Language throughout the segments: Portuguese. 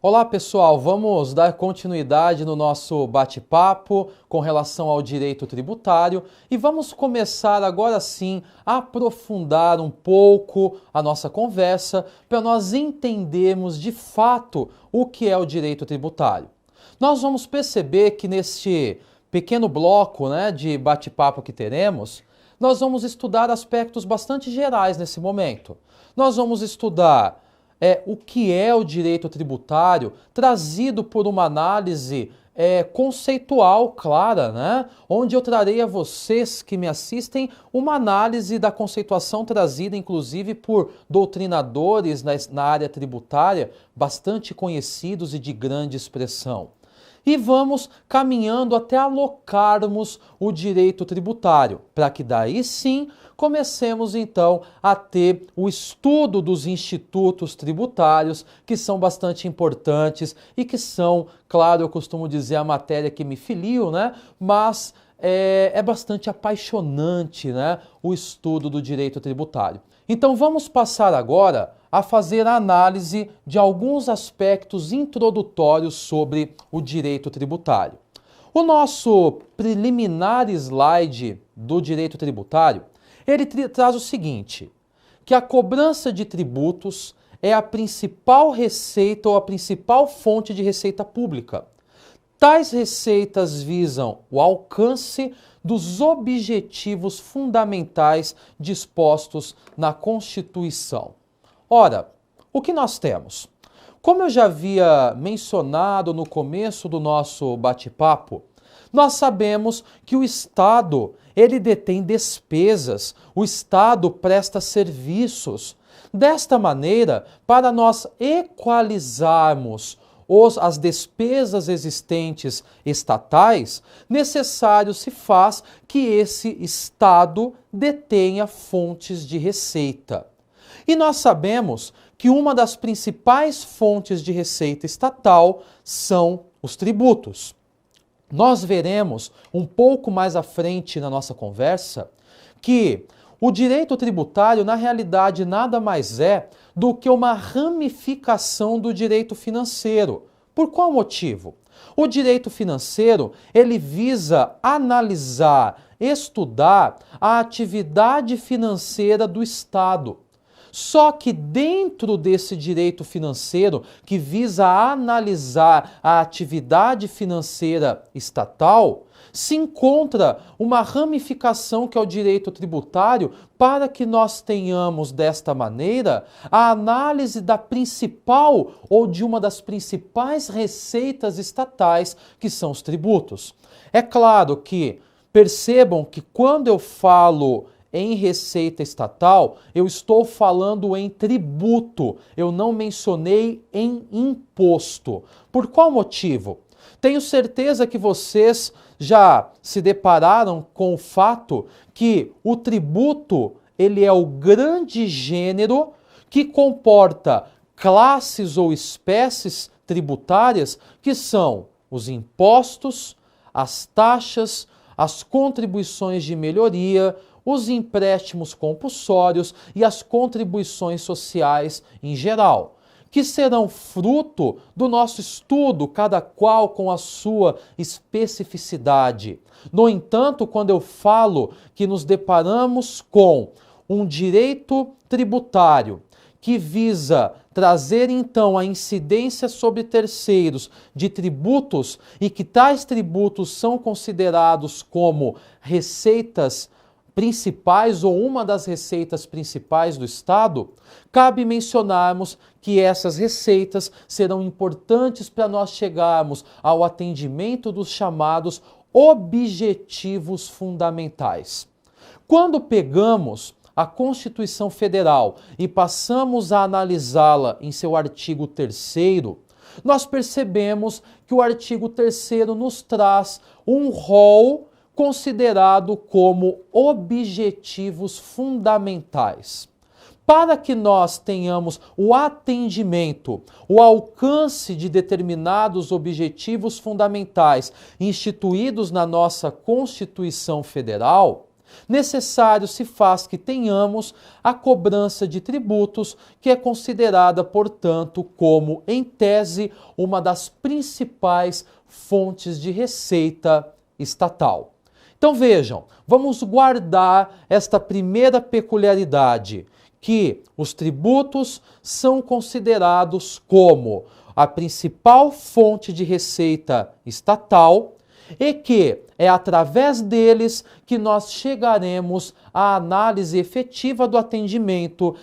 Olá pessoal, vamos dar continuidade no nosso bate-papo com relação ao direito tributário e vamos começar agora sim a aprofundar um pouco a nossa conversa para nós entendermos de fato o que é o direito tributário. Nós vamos perceber que neste pequeno bloco, de bate-papo que teremos, nós vamos estudar aspectos bastante gerais nesse momento. Nós vamos estudar o que é o direito tributário, trazido por uma análise conceitual clara, onde eu trarei a vocês que me assistem uma análise da conceituação trazida, inclusive, por doutrinadores na área tributária, bastante conhecidos e de grande expressão. E vamos caminhando até alocarmos o direito tributário, para que daí sim comecemos então a ter o estudo dos institutos tributários, que são bastante importantes e que são, claro, eu costumo dizer a matéria que me filio, mas é bastante apaixonante, o estudo do direito tributário. Então vamos passar agora a fazer a análise de alguns aspectos introdutórios sobre o direito tributário. O nosso preliminar slide do direito tributário, ele traz o seguinte, que a cobrança de tributos é a principal receita ou a principal fonte de receita pública. Tais receitas visam o alcance dos objetivos fundamentais dispostos na Constituição. Ora, o que nós temos? Como eu já havia mencionado no começo do nosso bate-papo, nós sabemos que o Estado, ele detém despesas, o Estado presta serviços. Desta maneira, para nós equalizarmos as despesas existentes estatais, necessário se faz que esse Estado detenha fontes de receita. E nós sabemos que uma das principais fontes de receita estatal são os tributos. Nós veremos um pouco mais à frente na nossa conversa que o direito tributário, na realidade, nada mais é do que uma ramificação do direito financeiro. Por qual motivo? O direito financeiro, ele visa analisar, estudar a atividade financeira do Estado. Só que dentro desse direito financeiro, que visa analisar a atividade financeira estatal, se encontra uma ramificação que é o direito tributário para que nós tenhamos desta maneira a análise da principal ou de uma das principais receitas estatais, que são os tributos. É claro que percebam que quando eu falo em receita estatal, eu estou falando em tributo, eu não mencionei em imposto. Por qual motivo? Tenho certeza que vocês já se depararam com o fato que o tributo, ele é o grande gênero que comporta classes ou espécies tributárias que são os impostos, as taxas, as contribuições de melhoria, os empréstimos compulsórios e as contribuições sociais em geral, que serão fruto do nosso estudo, cada qual com a sua especificidade. No entanto, quando eu falo que nos deparamos com um direito tributário que visa trazer então a incidência sobre terceiros de tributos e que tais tributos são considerados como receitas principais ou uma das receitas principais do Estado, cabe mencionarmos que essas receitas serão importantes para nós chegarmos ao atendimento dos chamados objetivos fundamentais. Quando pegamos a Constituição Federal e passamos a analisá-la em seu artigo 3º, nós percebemos que o artigo 3º nos traz um rol considerado como objetivos fundamentais. Para que nós tenhamos o atendimento, o alcance de determinados objetivos fundamentais instituídos na nossa Constituição Federal, necessário se faz que tenhamos a cobrança de tributos, que é considerada, portanto, como, em tese, uma das principais fontes de receita estatal. Então vejam, vamos guardar esta primeira peculiaridade, que os tributos são considerados como a principal fonte de receita estatal e que é através deles que nós chegaremos à análise efetiva do atendimento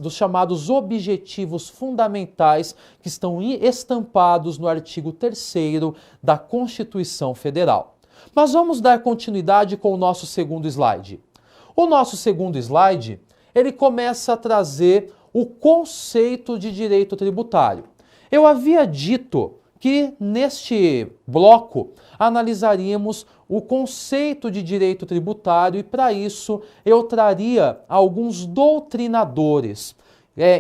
dos chamados objetivos fundamentais que estão estampados no artigo 3º da Constituição Federal. Mas vamos dar continuidade com o nosso segundo slide. O nosso segundo slide, ele começa a trazer o conceito de direito tributário. Eu havia dito que neste bloco analisaríamos o conceito de direito tributário e para isso eu traria alguns doutrinadores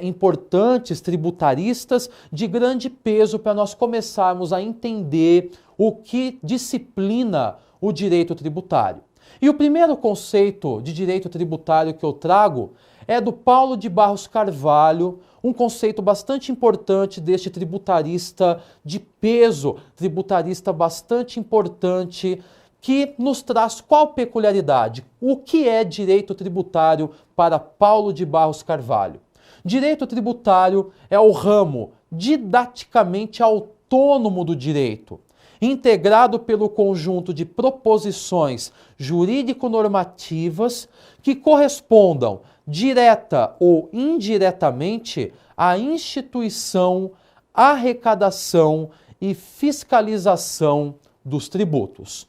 importantes, tributaristas, de grande peso para nós começarmos a entender o que disciplina o direito tributário. E o primeiro conceito de direito tributário que eu trago é do Paulo de Barros Carvalho, um conceito bastante importante deste tributarista de peso, tributarista bastante importante, que nos traz qual peculiaridade? O que é direito tributário para Paulo de Barros Carvalho? Direito tributário é o ramo didaticamente autônomo do direito, integrado pelo conjunto de proposições jurídico-normativas que correspondam direta ou indiretamente à instituição, arrecadação e fiscalização dos tributos.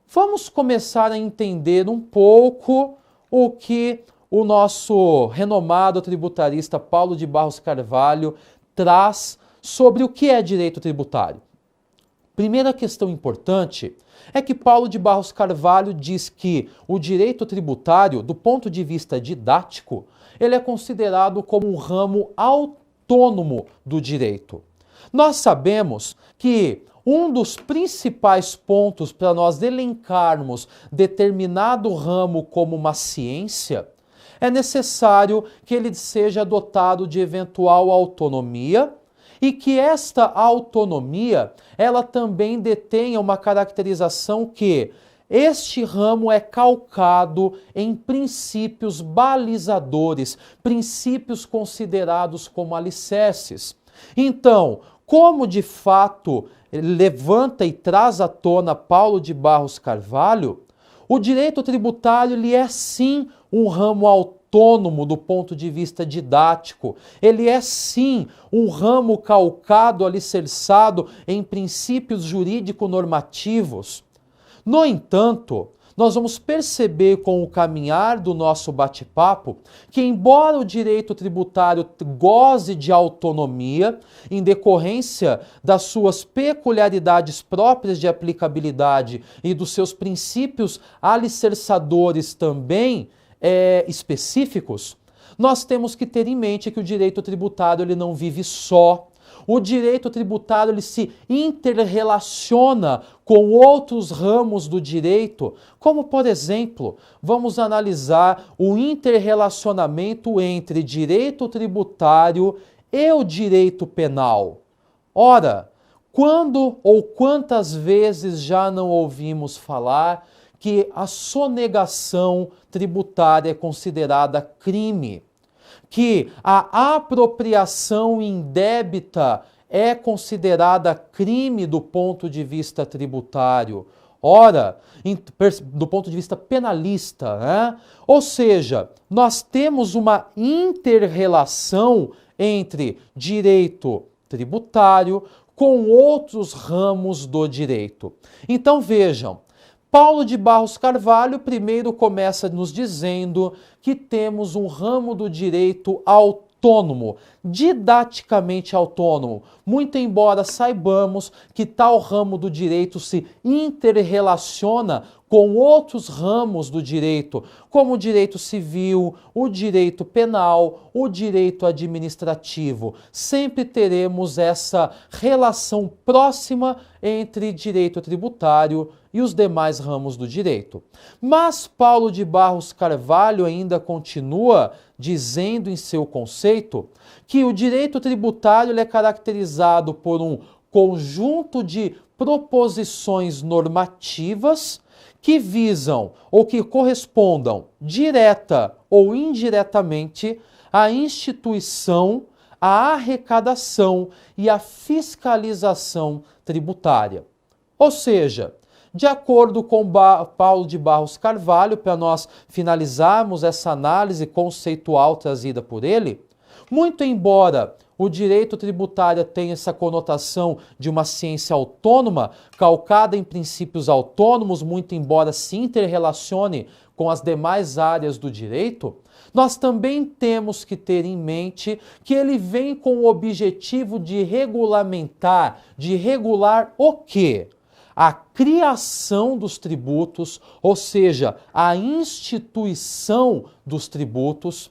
Vamos começar a entender um pouco o que o nosso renomado tributarista Paulo de Barros Carvalho traz sobre o que é direito tributário. Primeira questão importante é que Paulo de Barros Carvalho diz que o direito tributário, do ponto de vista didático, ele é considerado como um ramo autônomo do direito. Nós sabemos que um dos principais pontos para nós elencarmos determinado ramo como uma ciência é necessário que ele seja dotado de eventual autonomia e que esta autonomia, ela também detenha uma caracterização que este ramo é calcado em princípios balizadores, princípios considerados como alicerces. Então, como de fato levanta e traz à tona Paulo de Barros Carvalho, o direito tributário ele é sim um ramo autônomo do ponto de vista didático. Ele é sim um ramo calcado, alicerçado em princípios jurídico-normativos. No entanto, nós vamos perceber com o caminhar do nosso bate-papo que, embora o direito tributário goze de autonomia, em decorrência das suas peculiaridades próprias de aplicabilidade e dos seus princípios alicerçadores também específicos, nós temos que ter em mente que o direito tributário ele não vive só. O direito tributário ele se interrelaciona com outros ramos do direito, como, por exemplo, vamos analisar o interrelacionamento entre direito tributário e o direito penal. Ora, quando ou quantas vezes já não ouvimos falar que a sonegação tributária é considerada crime, que a apropriação indébita é considerada crime do ponto de vista tributário, ora, do ponto de vista penalista, né? Ou seja, nós temos uma inter-relação entre direito tributário com outros ramos do direito. Então vejam, Paulo de Barros Carvalho primeiro começa nos dizendo que temos um ramo do direito autônomo, didaticamente autônomo, muito embora saibamos que tal ramo do direito se interrelaciona com outros ramos do direito, como o direito civil, o direito penal, o direito administrativo. Sempre teremos essa relação próxima entre direito tributário e os demais ramos do direito. Mas Paulo de Barros Carvalho ainda continua dizendo em seu conceito que o direito tributário é caracterizado por um conjunto de proposições normativas que visam ou que correspondam direta ou indiretamente à instituição, à arrecadação e à fiscalização tributária. Ou seja, de acordo com Paulo de Barros Carvalho, para nós finalizarmos essa análise conceitual trazida por ele, muito embora o direito tributário tenha essa conotação de uma ciência autônoma, calcada em princípios autônomos, muito embora se interrelacione com as demais áreas do direito, nós também temos que ter em mente que ele vem com o objetivo de regulamentar, de regular o quê? A criação dos tributos, ou seja, a instituição dos tributos,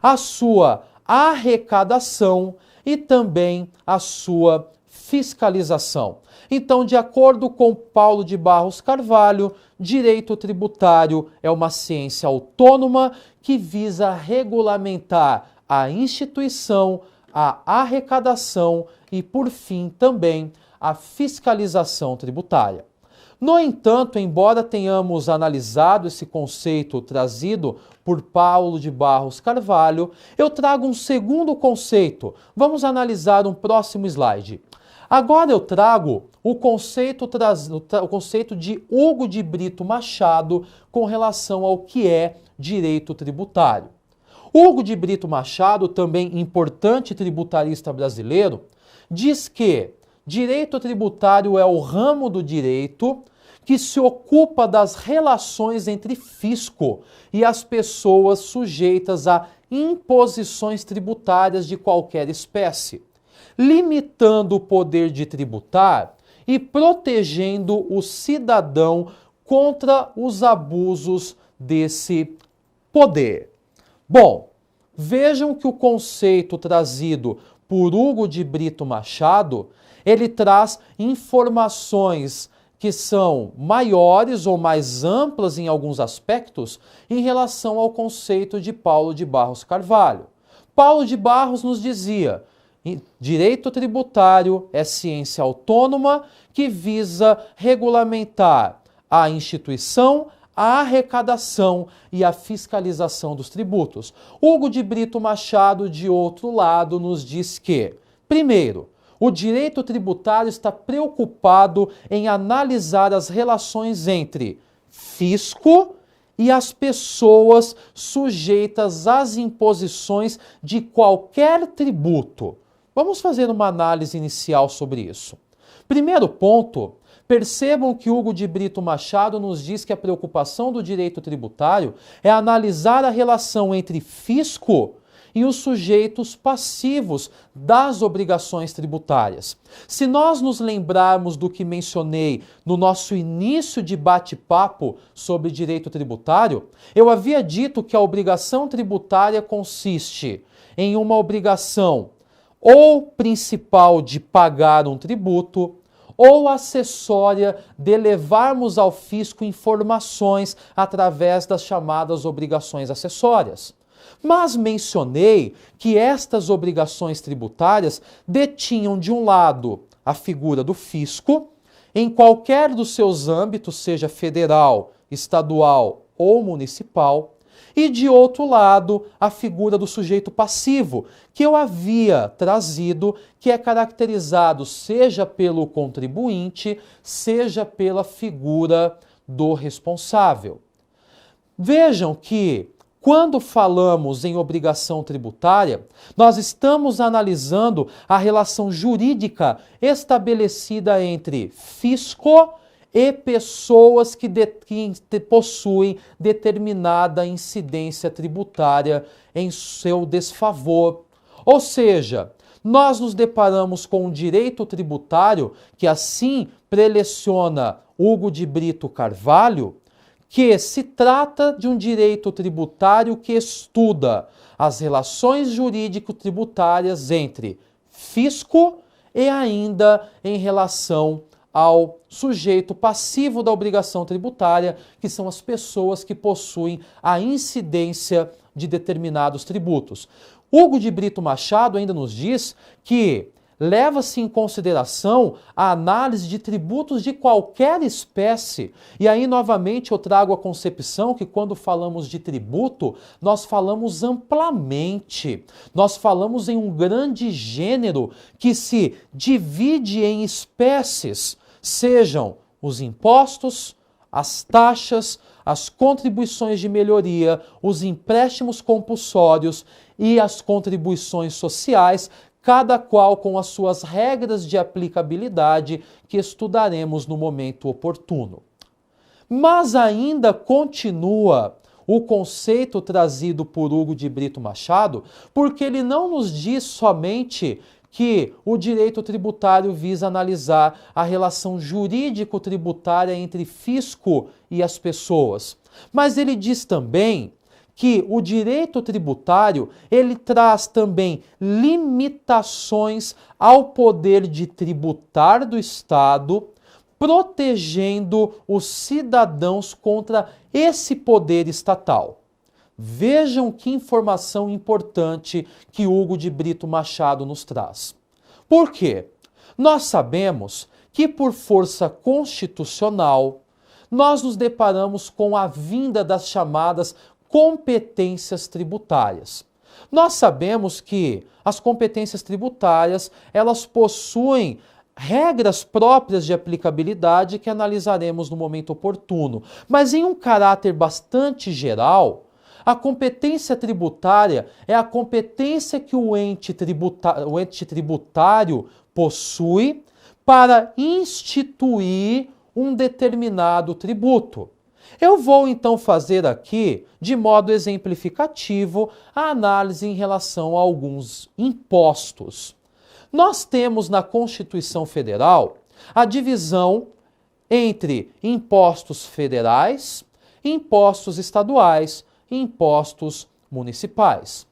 a sua arrecadação e também a sua fiscalização. Então, de acordo com Paulo de Barros Carvalho, direito tributário é uma ciência autônoma que visa regulamentar a instituição, a arrecadação e, por fim, também a fiscalização tributária. No entanto, embora tenhamos analisado esse conceito trazido por Paulo de Barros Carvalho, eu trago um segundo conceito. Vamos analisar um próximo slide. Agora eu trago o conceito de Hugo de Brito Machado com relação ao que é direito tributário. Hugo de Brito Machado, também importante tributarista brasileiro, diz que direito tributário é o ramo do direito que se ocupa das relações entre fisco e as pessoas sujeitas a imposições tributárias de qualquer espécie, limitando o poder de tributar e protegendo o cidadão contra os abusos desse poder. Bom, vejam que o conceito trazido por Hugo de Brito Machado, ele traz informações que são maiores ou mais amplas em alguns aspectos em relação ao conceito de Paulo de Barros Carvalho. Paulo de Barros nos dizia: direito tributário é ciência autônoma que visa regulamentar a instituição, a arrecadação e a fiscalização dos tributos. Hugo de Brito Machado, de outro lado, nos diz que, primeiro, o direito tributário está preocupado em analisar as relações entre fisco e as pessoas sujeitas às imposições de qualquer tributo. Vamos fazer uma análise inicial sobre isso. Primeiro ponto, percebam que Hugo de Brito Machado nos diz que a preocupação do direito tributário é analisar a relação entre fisco e os sujeitos passivos das obrigações tributárias. Se nós nos lembrarmos do que mencionei no nosso início de bate-papo sobre direito tributário, eu havia dito que a obrigação tributária consiste em uma obrigação ou principal de pagar um tributo, ou acessória de levarmos ao fisco informações através das chamadas obrigações acessórias. Mas mencionei que estas obrigações tributárias detinham de um lado a figura do fisco, em qualquer dos seus âmbitos, seja federal, estadual ou municipal, e de outro lado a figura do sujeito passivo, que eu havia trazido, que é caracterizado seja pelo contribuinte, seja pela figura do responsável. Vejam que quando falamos em obrigação tributária, nós estamos analisando a relação jurídica estabelecida entre fisco e pessoas que possuem determinada incidência tributária em seu desfavor. Ou seja, nós nos deparamos com um direito tributário que assim preleciona Hugo de Brito Carvalho, que se trata de um direito tributário que estuda as relações jurídico-tributárias entre fisco e ainda em relação ao sujeito passivo da obrigação tributária, que são as pessoas que possuem a incidência de determinados tributos. Hugo de Brito Machado ainda nos diz que leva-se em consideração a análise de tributos de qualquer espécie. E aí, novamente, eu trago a concepção que quando falamos de tributo, nós falamos amplamente. Nós falamos em um grande gênero que se divide em espécies, sejam os impostos, as taxas, as contribuições de melhoria, os empréstimos compulsórios e as contribuições sociais, cada qual com as suas regras de aplicabilidade que estudaremos no momento oportuno. Mas ainda continua o conceito trazido por Hugo de Brito Machado, porque ele não nos diz somente que o direito tributário visa analisar a relação jurídico-tributária entre fisco e as pessoas, mas ele diz também que o direito tributário, ele traz também limitações ao poder de tributar do Estado, protegendo os cidadãos contra esse poder estatal. Vejam que informação importante que Hugo de Brito Machado nos traz. Por quê? Nós sabemos que por força constitucional, nós nos deparamos com a vinda das chamadas competências tributárias. Nós sabemos que as competências tributárias, elas possuem regras próprias de aplicabilidade que analisaremos no momento oportuno, mas em um caráter bastante geral, a competência tributária é a competência que o ente tributário possui para instituir um determinado tributo. Eu vou então fazer aqui, de modo exemplificativo, a análise em relação a alguns impostos. Nós temos na Constituição Federal a divisão entre impostos federais, impostos estaduais e impostos municipais.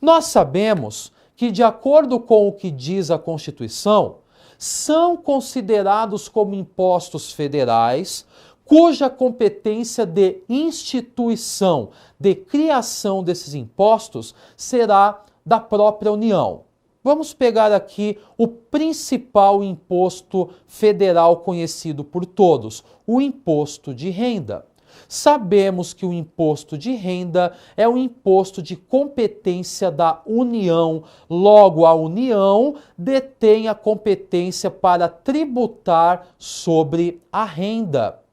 Nós sabemos que, de acordo com o que diz a Constituição, são considerados como impostos federais cuja competência de instituição, de criação desses impostos, será da própria União. Vamos pegar aqui o principal imposto federal conhecido por todos, o imposto de renda. Sabemos que o imposto de renda é um imposto de competência da União, logo a União detém a competência para tributar sobre a renda.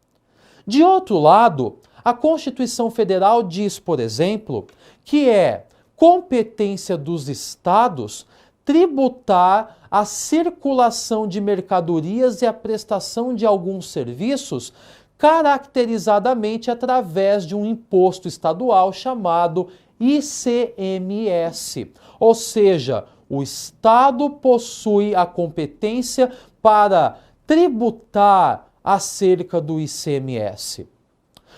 De outro lado, a Constituição Federal diz, por exemplo, que é competência dos estados tributar a circulação de mercadorias e a prestação de alguns serviços, caracterizadamente através de um imposto estadual chamado ICMS. Ou seja, o Estado possui a competência para tributar acerca do ICMS.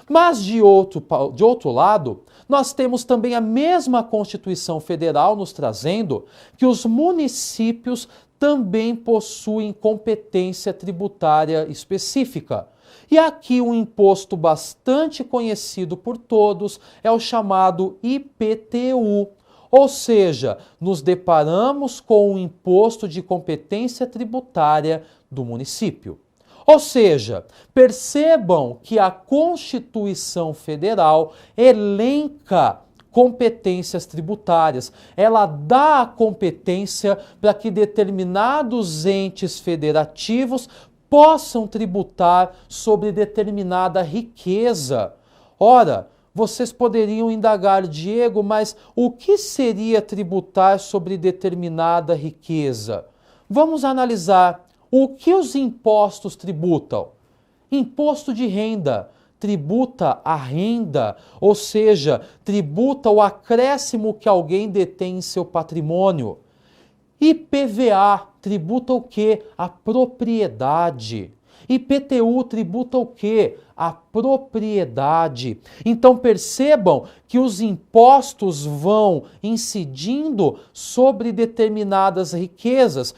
Mas, de outro lado, nós temos também a mesma Constituição Federal nos trazendo que os municípios também possuem competência tributária específica. E aqui um imposto bastante conhecido por todos é o chamado IPTU. Ou seja, nos deparamos com o imposto de competência tributária do município. Ou seja, percebam que a Constituição Federal elenca competências tributárias. Ela dá a competência para que determinados entes federativos possam tributar sobre determinada riqueza. Ora, vocês poderiam indagar, Diego, mas o que seria tributar sobre determinada riqueza? Vamos analisar. O que os impostos tributam? Imposto de renda tributa a renda, ou seja, tributa o acréscimo que alguém detém em seu patrimônio. IPVA tributa o quê? A propriedade. IPTU tributa o quê? a propriedade. Então percebam que os impostos vão incidindo sobre determinadas riquezas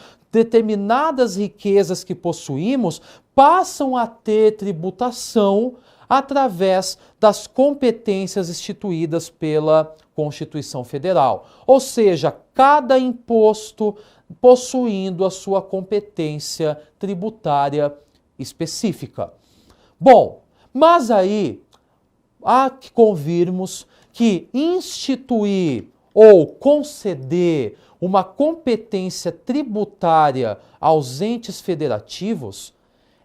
que possuímos passam a ter tributação através das competências instituídas pela Constituição Federal. Ou seja, cada imposto possuindo a sua competência tributária específica. Bom, mas aí há que convirmos que instituir ou conceder uma competência tributária aos entes federativos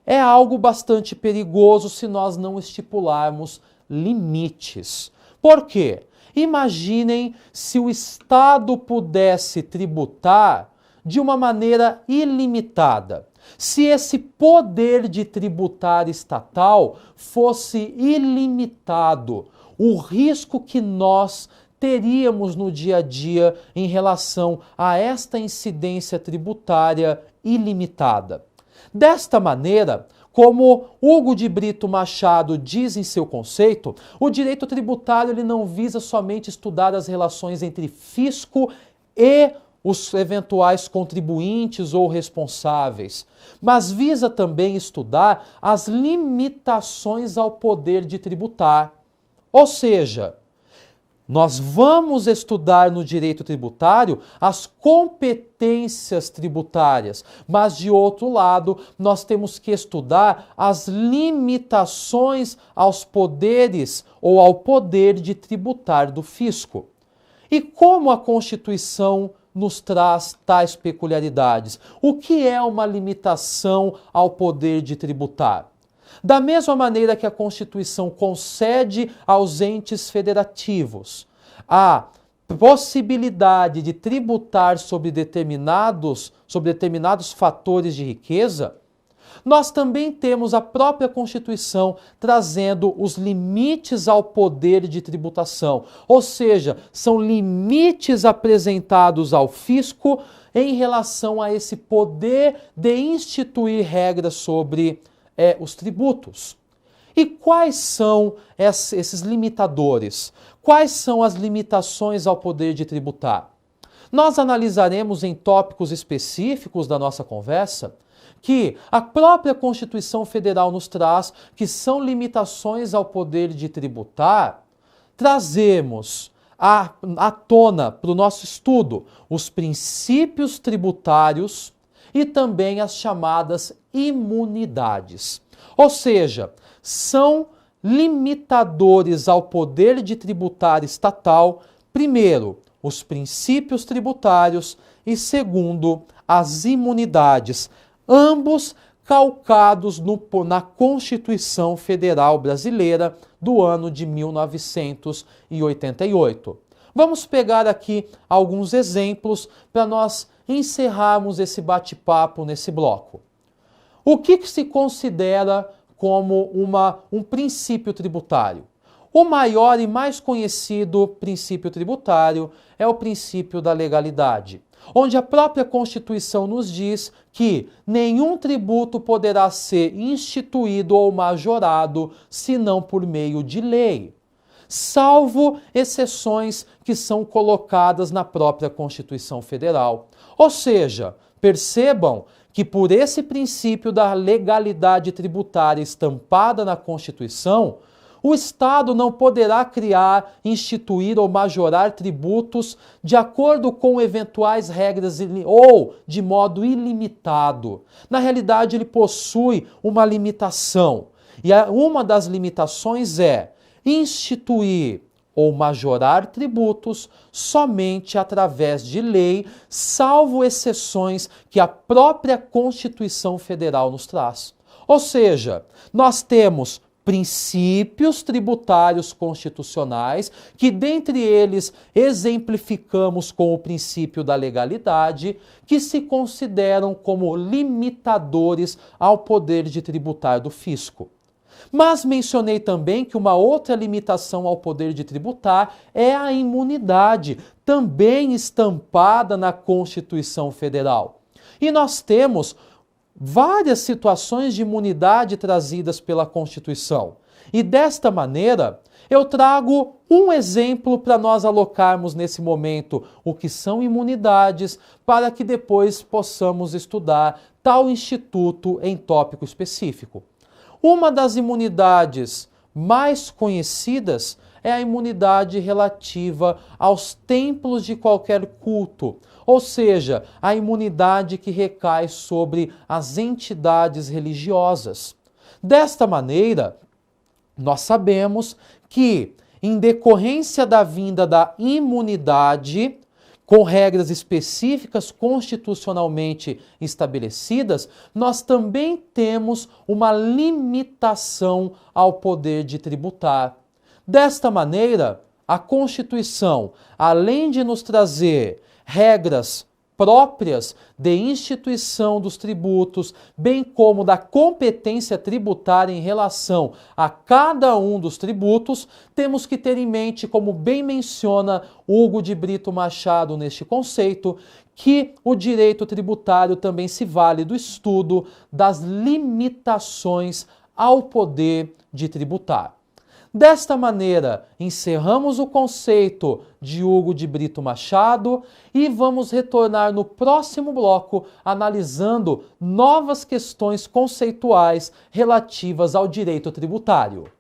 é algo bastante perigoso se nós não estipularmos limites. Por quê? Imaginem se o Estado pudesse tributar de uma maneira ilimitada. Se esse poder de tributar estatal fosse ilimitado, o risco que nós teríamos no dia a dia em relação a esta incidência tributária ilimitada. Desta maneira, como Hugo de Brito Machado diz em seu conceito, o direito tributário ele não visa somente estudar as relações entre fisco e os eventuais contribuintes ou responsáveis, mas visa também estudar as limitações ao poder de tributar. Ou seja, nós vamos estudar no direito tributário as competências tributárias, mas de outro lado, nós temos que estudar as limitações aos poderes ou ao poder de tributar do fisco. E como a Constituição nos traz tais peculiaridades? O que é uma limitação ao poder de tributar? Da mesma maneira que a Constituição concede aos entes federativos a possibilidade de tributar sobre determinados fatores de riqueza, nós também temos a própria Constituição trazendo os limites ao poder de tributação, ou seja, são limites apresentados ao fisco em relação a esse poder de instituir regras sobre os tributos. E quais são esses limitadores? Quais são as limitações ao poder de tributar? Nós analisaremos em tópicos específicos da nossa conversa que a própria Constituição Federal nos traz, que são limitações ao poder de tributar. Trazemos à tona para o nosso estudo os princípios tributários e também as chamadas imunidades. Ou seja, são limitadores ao poder de tributar estatal, primeiro, os princípios tributários e segundo, as imunidades, ambos calcados na Constituição Federal Brasileira do ano de 1988. Vamos pegar aqui alguns exemplos para nós encerrarmos esse bate-papo nesse bloco. O que se considera como um princípio tributário? O maior e mais conhecido princípio tributário é o princípio da legalidade, onde a própria Constituição nos diz que nenhum tributo poderá ser instituído ou majorado senão por meio de lei, salvo exceções que são colocadas na própria Constituição Federal. Ou seja, percebam que por esse princípio da legalidade tributária estampada na Constituição, o Estado não poderá criar, instituir ou majorar tributos de acordo com eventuais regras ou de modo ilimitado. Na realidade, ele possui uma limitação. E uma das limitações é instituir ou majorar tributos somente através de lei, salvo exceções que a própria Constituição Federal nos traz. Ou seja, nós temos princípios tributários constitucionais, que dentre eles exemplificamos com o princípio da legalidade, que se consideram como limitadores ao poder de tributar do fisco. Mas mencionei também que uma outra limitação ao poder de tributar é a imunidade, também estampada na Constituição Federal. E nós temos várias situações de imunidade trazidas pela Constituição. E desta maneira, eu trago um exemplo para nós alocarmos nesse momento o que são imunidades, para que depois possamos estudar tal instituto em tópico específico. Uma das imunidades mais conhecidas é a imunidade relativa aos templos de qualquer culto, ou seja, a imunidade que recai sobre as entidades religiosas. Desta maneira, nós sabemos que, em decorrência da vinda da imunidade, com regras específicas constitucionalmente estabelecidas, nós também temos uma limitação ao poder de tributar. Desta maneira, a Constituição, além de nos trazer regras próprias de instituição dos tributos, bem como da competência tributária em relação a cada um dos tributos, temos que ter em mente, como bem menciona Hugo de Brito Machado neste conceito, que o direito tributário também se vale do estudo das limitações ao poder de tributar. Desta maneira, encerramos o conceito de Hugo de Brito Machado e vamos retornar no próximo bloco analisando novas questões conceituais relativas ao direito tributário.